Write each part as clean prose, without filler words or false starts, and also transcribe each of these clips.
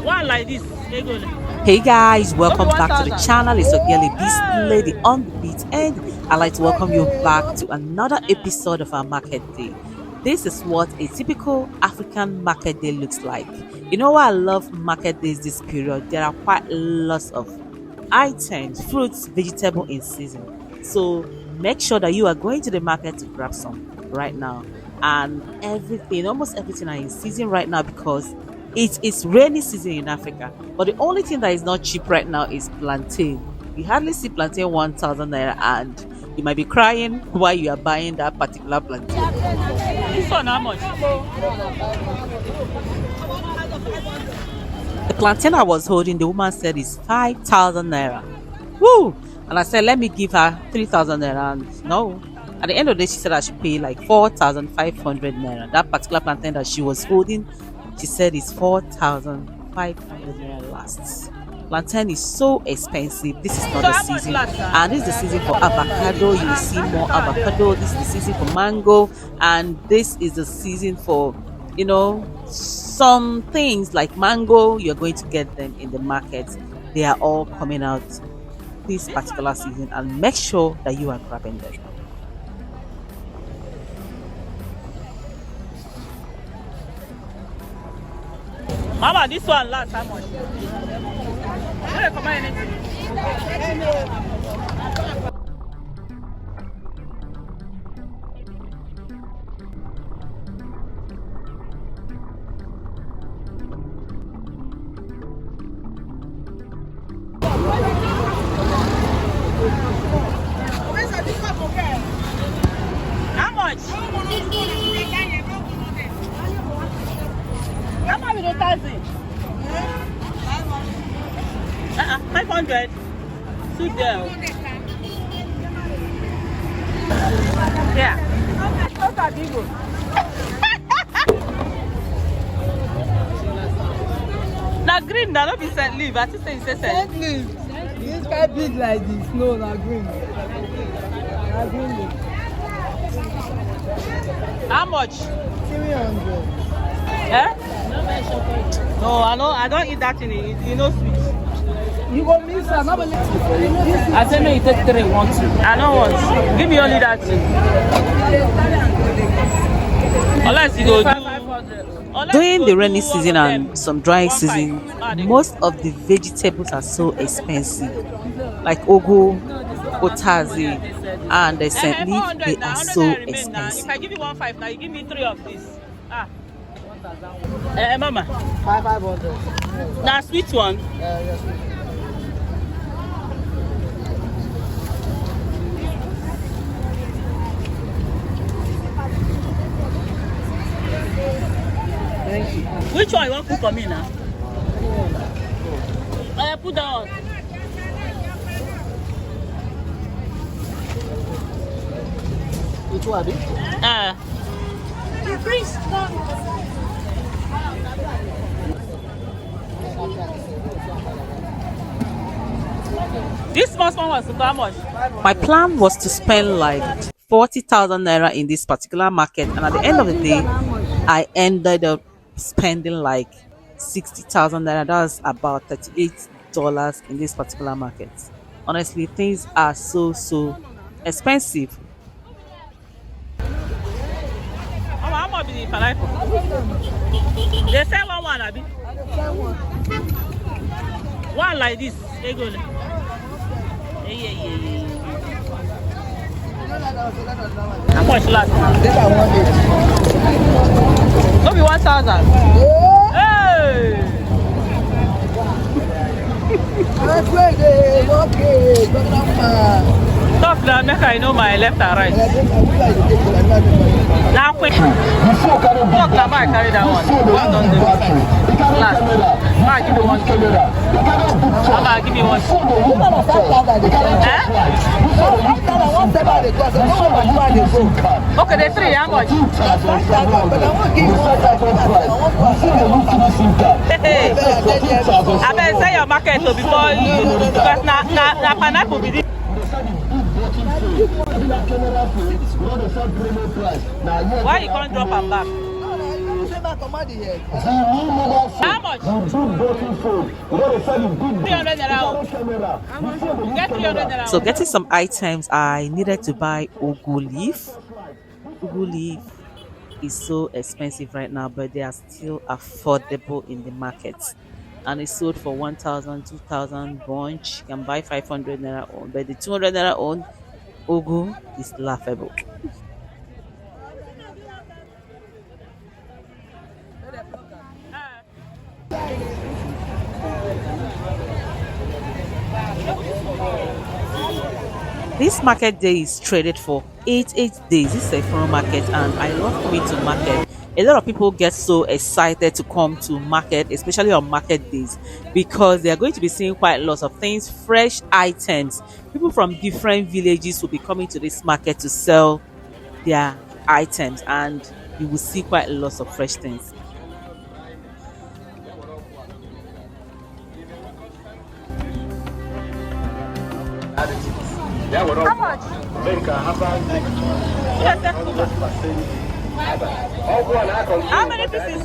One like this. Hey guys, welcome back to the channel. It's your girl Ebys'Lady on the beat, and I'd like to welcome you back to another episode of our market day. This is what a typical African market day looks like. You know why I love market days this period? There are quite lots of items, fruits, vegetables in season. So make sure that you are going to the market to grab some right now. And everything, almost everything are in season right now because it is rainy season in Africa. But the only thing that is not cheap right now is plantain. You hardly see plantain 1,000 naira, and you might be crying while you are buying that particular plantain. This one how much? The plantain I was holding, the woman said is 5,000 naira. Woo! And I said, let me give her 3,000 naira. And no. At the end of the day, she said I should pay like 4,500 naira. That particular plantain that she was holding, she said it's 4,500 naira lasts. Plantain is so expensive. This is not the season, and this is the season for avocado. You will see more avocado. This is the season for mango, and this is the season for, you know, some things like mango. You're going to get them in the market. They are all coming out this particular season, and make sure that you are grabbing them. Mama, this one last how much? Where come on anything? How much? How much with the taxi? 500. Sit there. Yeah. Now green, now not be scent leaf. I just say it's scent leaf. It's quite big like this. No, not green. Not green leaf. How much? 300. Eh? No, I don't eat that in it. You know sweet. You go miss her. I said no, you take 3, 1, 2. I don't want. Give me only that thing. Unless you go do. During the rainy season and some dry season, most of the vegetables are so expensive, like ugu, otazi, and the scent leaf. They are so expensive. If I give you 1,500 now, you give me 3 of this. Mama. 500. Now sweet one. Yes. Thank you. Which one you want to cook for me now? Put that on. Which one? The priest. This small one was how much? My plan was to spend like 40,000 naira in this particular market, and at the end of the day, I ended up spending like 60,000 naira. That's about $38 in this particular market. Honestly, things are so expensive. How much is the pineapple? They say one, Abi. One like this. They go. Yeah. How much last? This I want it. Now make I know my left and right. Now quick. Fuck now, I carry that one. One done the last. Now give me one. Mama, give me one. Okay, the three, how much? Hey, I better say your market so before you, because now pineapple be this. Why you can't drop her back? How much? 300 naira. Get 300 naira. So getting some items, I needed to buy ugu leaf. Ugu leaf is so expensive right now, but they are still affordable in the market. And it's sold for 1,000, 2,000 bunch. You can buy 500 naira own, but the 200 naira own ugu is laughable. This market day is traded for 8 days. This is a Effurun market, and I love coming to market. A lot of people get so excited to come to market, especially on market days, because they are going to be seeing quite lots of things, fresh items. People from different villages will be coming to this market to sell their items, and you will see quite lots of fresh things. How much? How many pieces?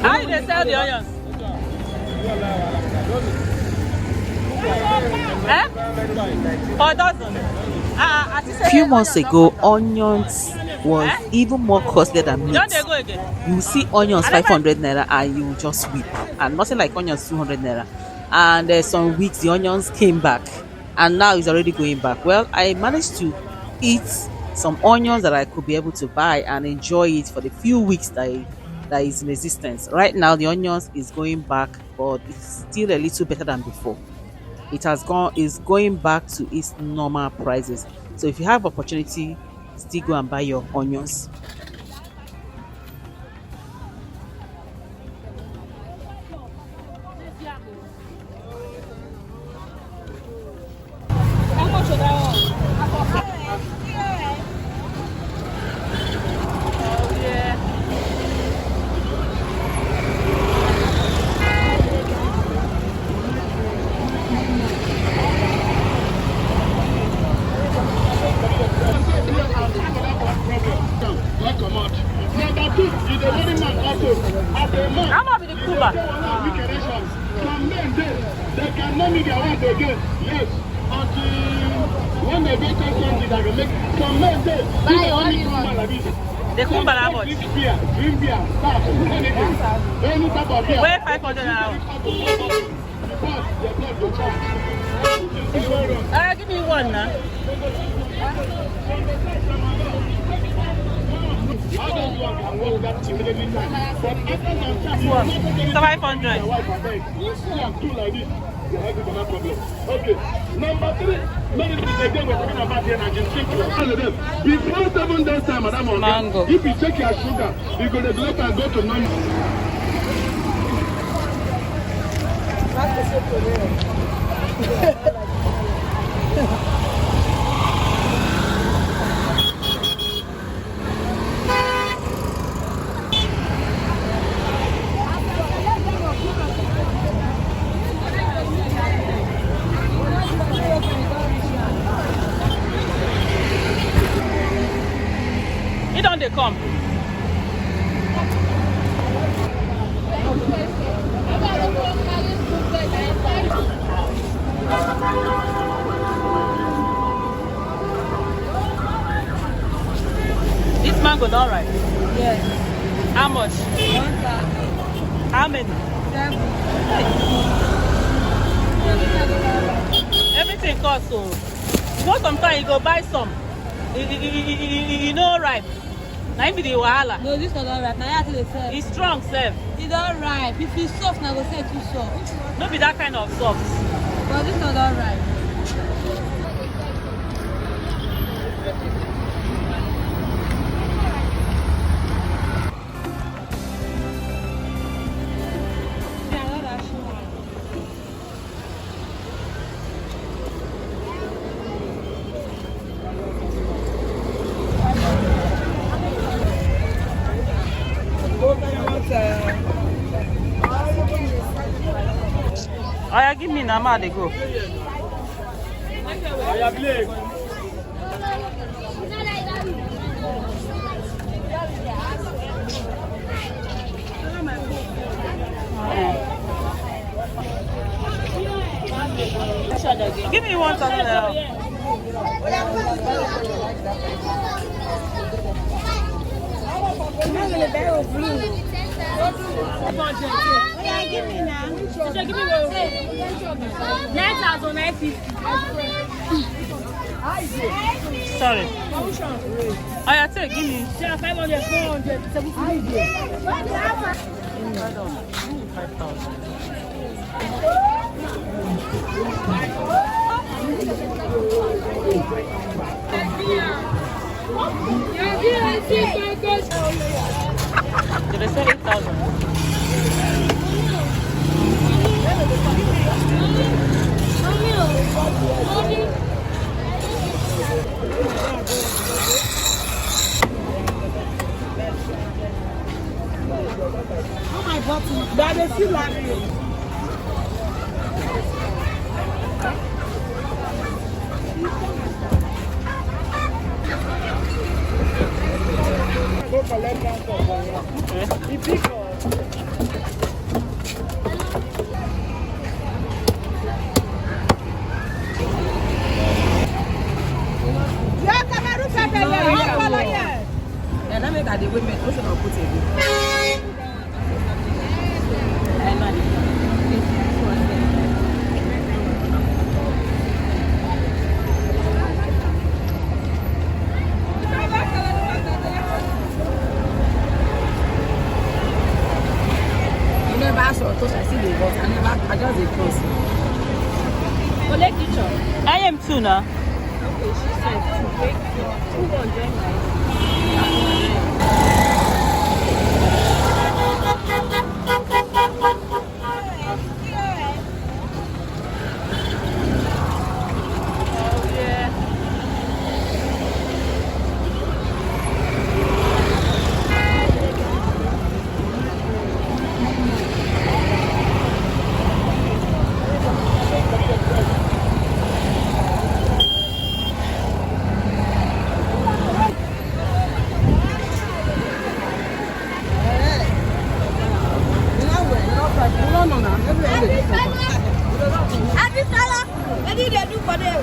How do they sell the onions? Eh? For a dozen? A few months ago, onions was even more costly than meat. Don't they go again? You see onions 500 naira and you just weep. And nothing like onions 200 naira. And some weeks the onions came back, and now it's already going back. Well, I managed to eat some onions that I could be able to buy and enjoy it for the few weeks that is in existence. Right now the onions is going back, but it's still a little better than before. Is going back to its normal prices. So if you have opportunity, still go and buy your onions. How much is the Cuba? They cannot make their work again. Yes. Until when they get something that can make some men say, buy only Cuba like this. The Cuba how much? Drink beer, start, anything. Any type of beer. Where 500 now? Give me one now. One. 500. Okay. Number 3, many things again we're talking about here and just check before 7 days time, madam. Mango. If you check your sugar, you go regulate and go to number. It don't they come. mango don't ripe? Yes. How much? 1,000. How many? 7. Everything costs so. Go sometime you go buy some. You know ripe. Now be the wahala. No, this one don't ripe. Now you have to sell. It's strong, sef. It don't ripe. If it's soft, now go say too soft. No be that kind of soft. But this one don't ripe. Oh yeah, give me now, ma they go. Give me 1,000 naira. Yeah, give me now. Give me 9,950. Sorry. Oh yeah, take, give me. 500, 400, 700. 5,000. Did I say 8,000? Oh my God, that is still like me. Go collect that for you. The big one. And I make the women also not put it. You never ask or touch, I see the box. I just the close. Collect each other. I am too now. Okay, she said 200. Every fella, what did they do for them?